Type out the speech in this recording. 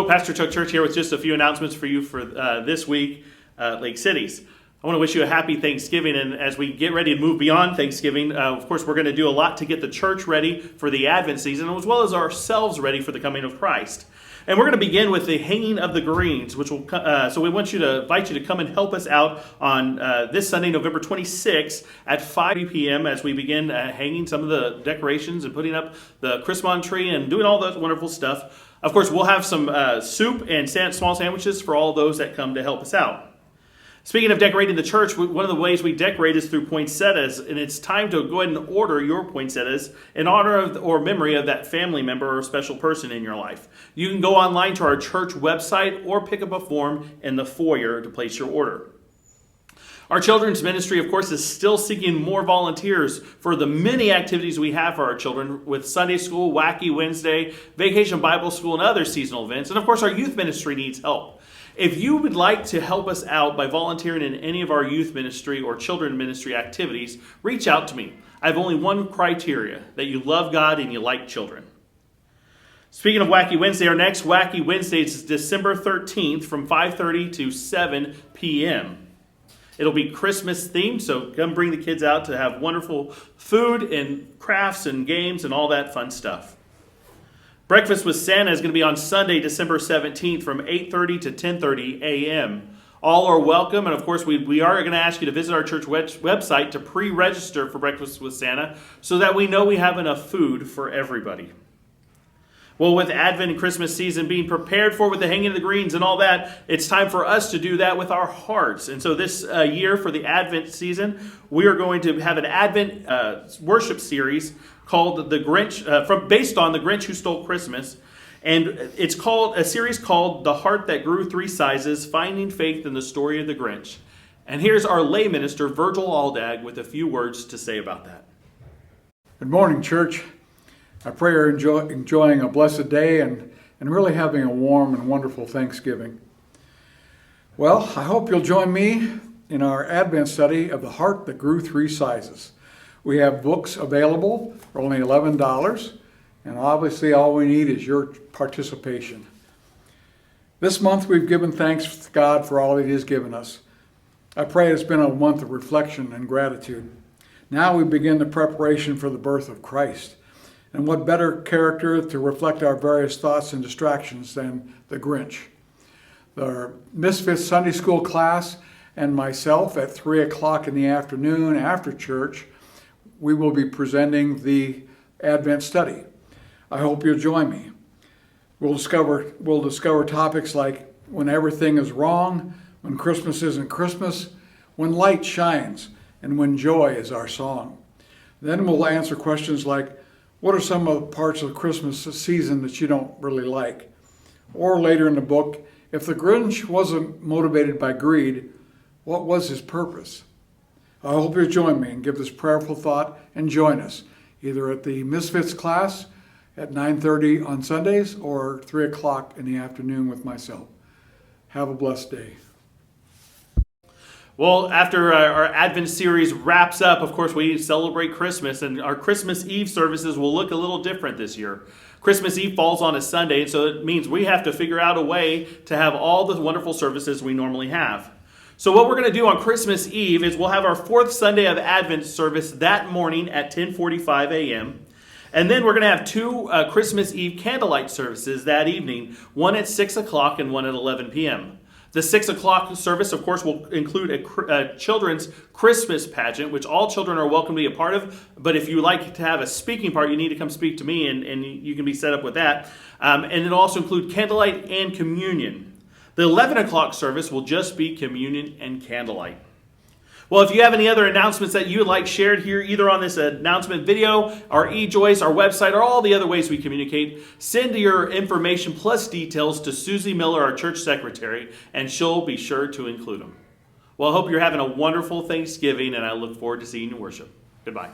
Pastor Chuck Church here with just a few announcements for you for this week, Lake Cities. I want to wish you a happy Thanksgiving, and as we get ready to move beyond Thanksgiving, of course, we're going to do a lot to get the church ready for the Advent season, as well as ourselves ready for the coming of Christ. And we're going to begin with the hanging of the greens, which will. So we want you to invite you to come and help us out on this Sunday, November 26th at 5 p.m. as we begin hanging some of the decorations and putting up the Christmas tree and doing all that wonderful stuff. Of course, we'll have some soup and small sandwiches for all those that come to help us out. Speaking of decorating the church, one of the ways we decorate is through poinsettias, and it's time to go ahead and order your poinsettias in honor of or memory of that family member or special person in your life. You can go online to our church website or pick up a form in the foyer to place your order. Our children's ministry, of course, is still seeking more volunteers for the many activities we have for our children with Sunday school, Wacky Wednesday, Vacation Bible School, and other seasonal events. And of course, our youth ministry needs help. If you would like to help us out by volunteering in any of our youth ministry or children ministry activities, reach out to me. I have only one criteria, that you love God and you like children. Speaking of Wacky Wednesday, our next Wacky Wednesday is December 13th from 5:30 to 7 p.m. It'll be Christmas themed, so come bring the kids out to have wonderful food and crafts and games and all that fun stuff. Breakfast with Santa is going to be on Sunday, December 17th from 8:30 to 10:30 a.m. All are welcome, and of course we are going to ask you to visit our church website to pre-register for Breakfast with Santa so that we know we have enough food for everybody. Well, with Advent and Christmas season being prepared for with the hanging of the greens and all that, it's time for us to do that with our hearts. And so this year for the Advent season, we are going to have an Advent worship series called The Grinch, based on The Grinch Who Stole Christmas. And it's called a series called The Heart That Grew Three Sizes, Finding Faith in the Story of the Grinch. And here's our lay minister, Virgil Aldag, with a few words to say about that. Good morning, church. I pray you're enjoying a blessed day and really having a warm and wonderful Thanksgiving. Well, I hope you'll join me in our Advent study of The Heart That Grew Three Sizes. We have books available for only $11, and obviously all we need is your participation. This month we've given thanks to God for all He has given us. I pray it's been a month of reflection and gratitude. Now we begin the preparation for the birth of Christ. And what better character to reflect our various thoughts and distractions than the Grinch? The Misfits Sunday School class and myself at 3 o'clock in the afternoon after church, we will be presenting the Advent study. I hope you'll join me. We'll discover topics like when everything is wrong, when Christmas isn't Christmas, when light shines, and when joy is our song. Then we'll answer questions like, what are some of the parts of the Christmas season that you don't really like? Or later in the book, if the Grinch wasn't motivated by greed, what was his purpose? I hope you'll join me and give this prayerful thought and join us, either at the Misfits class at 9:30 on Sundays or 3 o'clock in the afternoon with myself. Have a blessed day. Well, after our Advent series wraps up, of course, we celebrate Christmas, and our Christmas Eve services will look a little different this year. Christmas Eve falls on a Sunday, and so it means we have to figure out a way to have all the wonderful services we normally have. So what we're going to do on Christmas Eve is we'll have our fourth Sunday of Advent service that morning at 10:45 a.m., and then we're going to have two Christmas Eve candlelight services that evening, one at 6 o'clock and one at 11 p.m. The 6 o'clock service, of course, will include a children's Christmas pageant, which all children are welcome to be a part of. But if you like to have a speaking part, you need to come speak to me, and you can be set up with that. And it'll also include candlelight and communion. The 11 o'clock service will just be communion and candlelight. Well, if you have any other announcements that you would like shared here, either on this announcement video, our eJoyce, our website, or all the other ways we communicate, send your information plus details to Susie Miller, our church secretary, and she'll be sure to include them. Well, I hope you're having a wonderful Thanksgiving, and I look forward to seeing you worship. Goodbye.